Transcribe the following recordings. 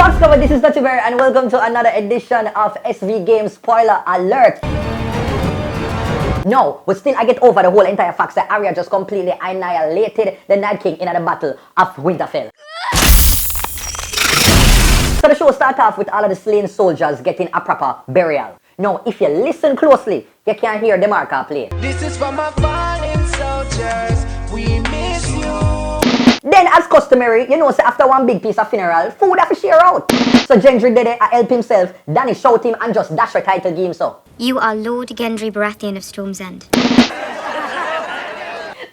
Box cover, this is Dutty Berry and welcome to another edition of SV Game Spoiler Alert. No, but still I get over the whole entire fact that Arya just completely annihilated the Night King in the Battle of Winterfell. So the show starts off with all of the slain soldiers getting a proper burial. Now, if you listen closely, you can hear the marker play. This is for my fallen soldiers, we miss you. Then, as customary, you know, so after one big piece of funeral, food have to share out. So Gendry did it, help himself, Dany shout him and just dash the title game so. You are Lord Gendry Baratheon of Storm's End.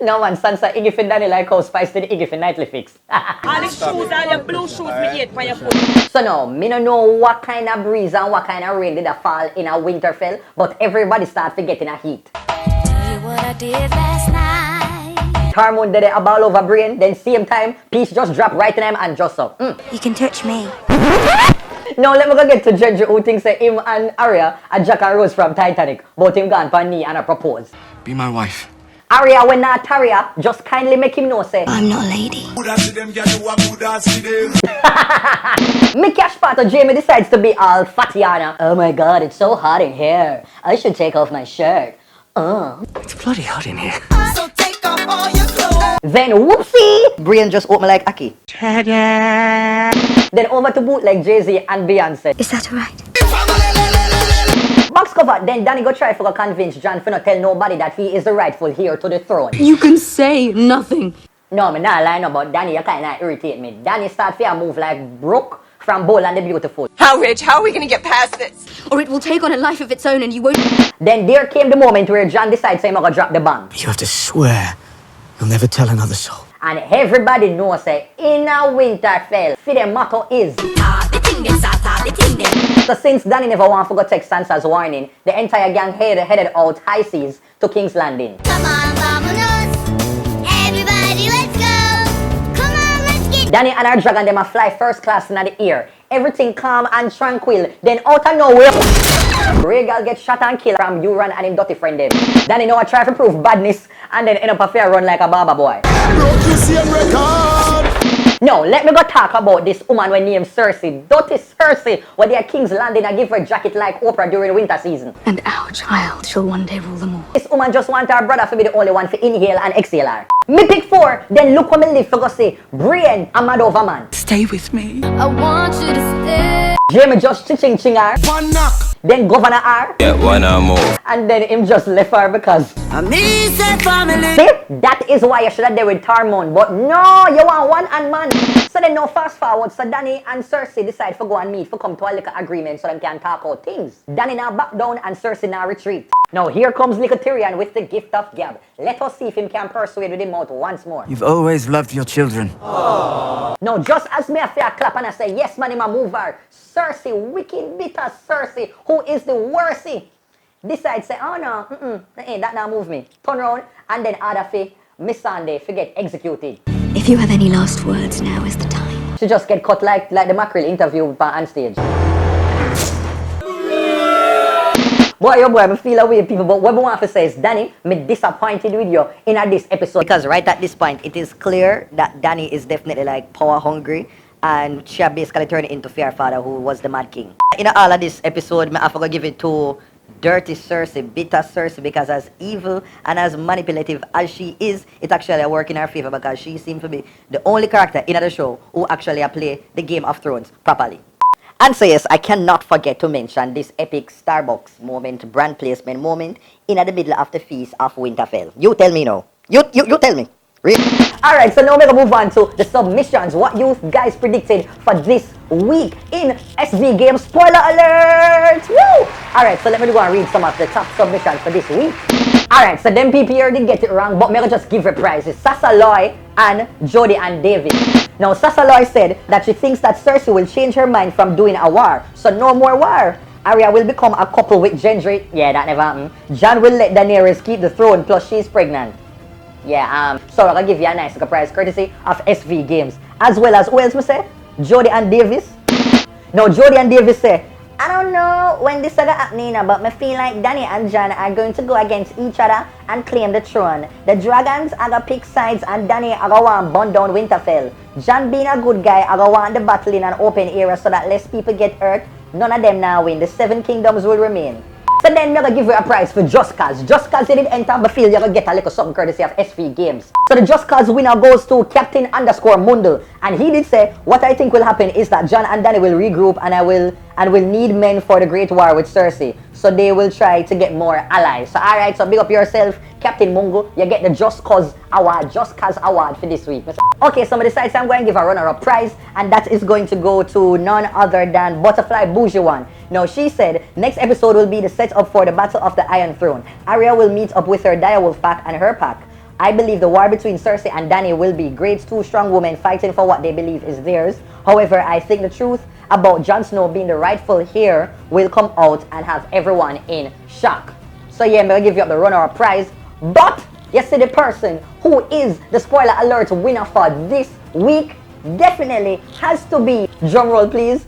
No man, Sansa Iggy for Dany like how Spice did Iggy for Nightly Fix. All the shoes, all your blue shoes me ate for your foot. So now, me no know what kind of breeze and what kind of rain did fall in a Winterfell, but everybody start forgetting a heat. What I did last night. Tormund did it a ball over brain, then same time, peace just drop right in him and just so. You can touch me. Now let me go get to Gendry who thinks that him and Arya are Jack and Rose from Titanic, but him gone for knee and a propose. Be my wife. Arya when not Arya, just kindly make him know say I'm not a lady. Me cash part of Jamie decides to be all Fatiana. Oh my god, it's so hot in here. I should take off my shirt. It's bloody hot in here. So take off all your clothes. Then whoopsie! Brain just open like Aki. Ta-da! Then over to bootleg Jay-Z and Beyonce. Is that alright? Box cover, then Dany go try to convince Jon to not tell nobody that he is the rightful heir to the throne. You can say nothing. No, me not lying about Dany, you kinda irritate me. Dany start to move like Brooke from Bold and the Beautiful. How, Rich? How are we gonna get past this? Or it will take on a life of its own and you won't... Then there came the moment where Jon decides he's gonna drop the bomb. You have to swear you'll never tell another soul. And everybody knows that in a Winterfell, for the motto is so since Dany never want to go take Sansa's warning, the entire gang headed out high seas to King's Landing. Come on, vamonos. Everybody, let's go. Come on, let's get... Dany and her dragon them a fly first class in the air. Everything calm and tranquil. Then out of nowhere, Rhaegal gets shot and killed from Euron and him dirty friend them. Dany now try to prove badness and then end up a fair run like a barber boy. Now, let me go talk about this woman when named Cersei. Dutty Cersei, where they are King's Landing and give her a jacket like Oprah during the winter season. And our child shall one day rule them all. This woman just want her brother to be the only one to inhale and exhale her. Me pick 4, then look what me live for go say, Brienne, a mad over man. Stay with me. I want you to stay. Jamie just ching her, One knock. then governor her, Get one or more. and then him just left her because... Me say family. See, that is why you should have done with Tormund, but no, you want one and man. So then now fast forward, so Dany and Cersei decide to go and meet, to come to a little agreement so they can talk out things. Dany now back down and Cersei now retreat. Now here comes little Tyrion with the gift of gab. Let us see if him can persuade with him out once more. You've always loved your children. Now just as me a fair clap and I say, yes man, him a move her. Cersei, wicked bitter Cersei, who is the worsty, decide say, oh no, that now move me. Turn around and then other fi Miss Sunday forget executed. If you have any last words, now is the time. She just get cut like the mackerel interview on stage. Boy, oh boy, I feel away people, but what I want to say is, Dany, me disappointed with you in this episode. Because right at this point, it is clear that Dany is definitely like power hungry. And she basically turned into Fair Father, who was the Mad King. In all of this episode, I forgot to give it to dirty Cersei, bitter Cersei, because as evil and as manipulative as she is, it actually works in her favor because she seems to be the only character in the show who actually play the Game of Thrones properly. And so yes, I cannot forget to mention this epic Starbucks moment, brand placement moment in the middle of the Feast of Winterfell. You tell me now. You tell me. Alright, so now we're gonna move on to the submissions. What you guys predicted for this week in SV Game Spoiler Alert! Woo! Alright, so let me go and read some of the top submissions for this week. Alright, so them people here did get it wrong, but I'm gonna just give her prizes. Sassaloy and Jody and David. Now, Sassaloy said that she thinks that Cersei will change her mind from doing a war, so no more war. Arya will become a couple with Gendry. Yeah, that never happened. Jon will let Daenerys keep the throne, plus she's pregnant. Yeah, so I'm gonna give you a nice surprise courtesy of SV Games. As well as, who else we say? Jody and Davis. Now, Jody and Davis say, I don't know when this saga happening, but I feel like Dany and Jon are going to go against each other and claim the throne. The dragons are gonna pick sides and Dany are gonna want burn down Winterfell. Jon being a good guy are gonna want the battle in an open area so that less people get hurt. None of them now win. The 7 kingdoms will remain. So then I'm gonna give you a prize for Just Cause. Just Cause you did enter the field, you're gonna get a little something courtesy of SV Games. So the Just Cause winner goes to Captain_Mundle. And he did say, what I think will happen is that Jon and Dany will regroup and will need men for the Great War with Cersei. So they will try to get more allies. So alright, so big up yourself, Captain Mungo. You get the Just Cause Award for this week. Okay, so I decided I'm going to give a runner-up prize, and that is going to go to none other than Butterfly Bougie One. Now, she said, next episode will be the setup for the Battle of the Iron Throne. Arya will meet up with her direwolf pack and her pack. I believe the war between Cersei and Dany will be great, 2 strong women fighting for what they believe is theirs. However, I think the truth about Jon Snow being the rightful heir will come out and have everyone in shock. So yeah, I'm going to give you up the runner-up prize. But, you see, the person who is the spoiler alert winner for this week definitely has to be, drumroll please,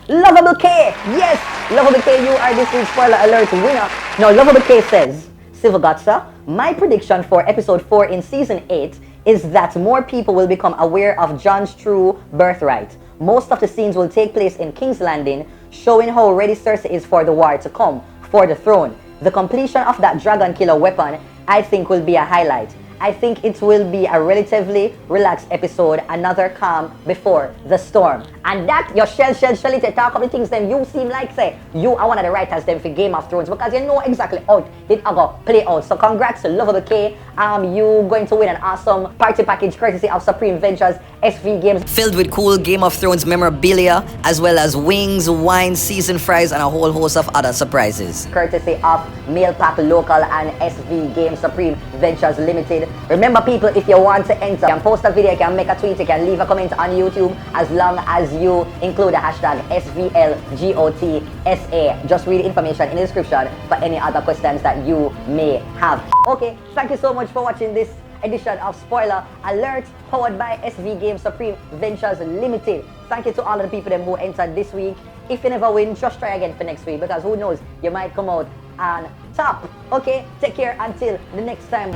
Lovable K. Yes, Lovable K, you are this week's spoiler alert winner. Now, Lovable K says, Civil Gotsa, my prediction for episode 4 in season 8 is that more people will become aware of Jon's true birthright. Most of the scenes will take place in King's Landing, showing how ready Cersei is for the war to come, for the throne. The completion of that dragon killer weapon, I think, will be a highlight. I think it will be a relatively relaxed episode, another calm before the storm. And that, your shell, to talk of the things them you seem like say, you are one of the writers them for Game of Thrones, because you know exactly how it go play out. So congrats to Lovable K. You going to win an awesome party package courtesy of Supreme Ventures SV Games, filled with cool Game of Thrones memorabilia, as well as wings, wine, seasoned fries, and a whole host of other surprises. Courtesy of Mail Pack Local and SV Games Supreme Ventures Limited. Remember people, if you want to enter, you can post a video, you can make a tweet, you can leave a comment on YouTube, as long as you include the hashtag SVLGOTSA. Just read the information in the description for any other questions that you may have. Okay, thank you so much for watching this edition of Spoiler Alert, powered by SV Games Supreme Ventures Limited. Thank you to all of the people who entered this week. If you never win, just try again for next week, because who knows, you might come out on top. Okay, take care until the next time.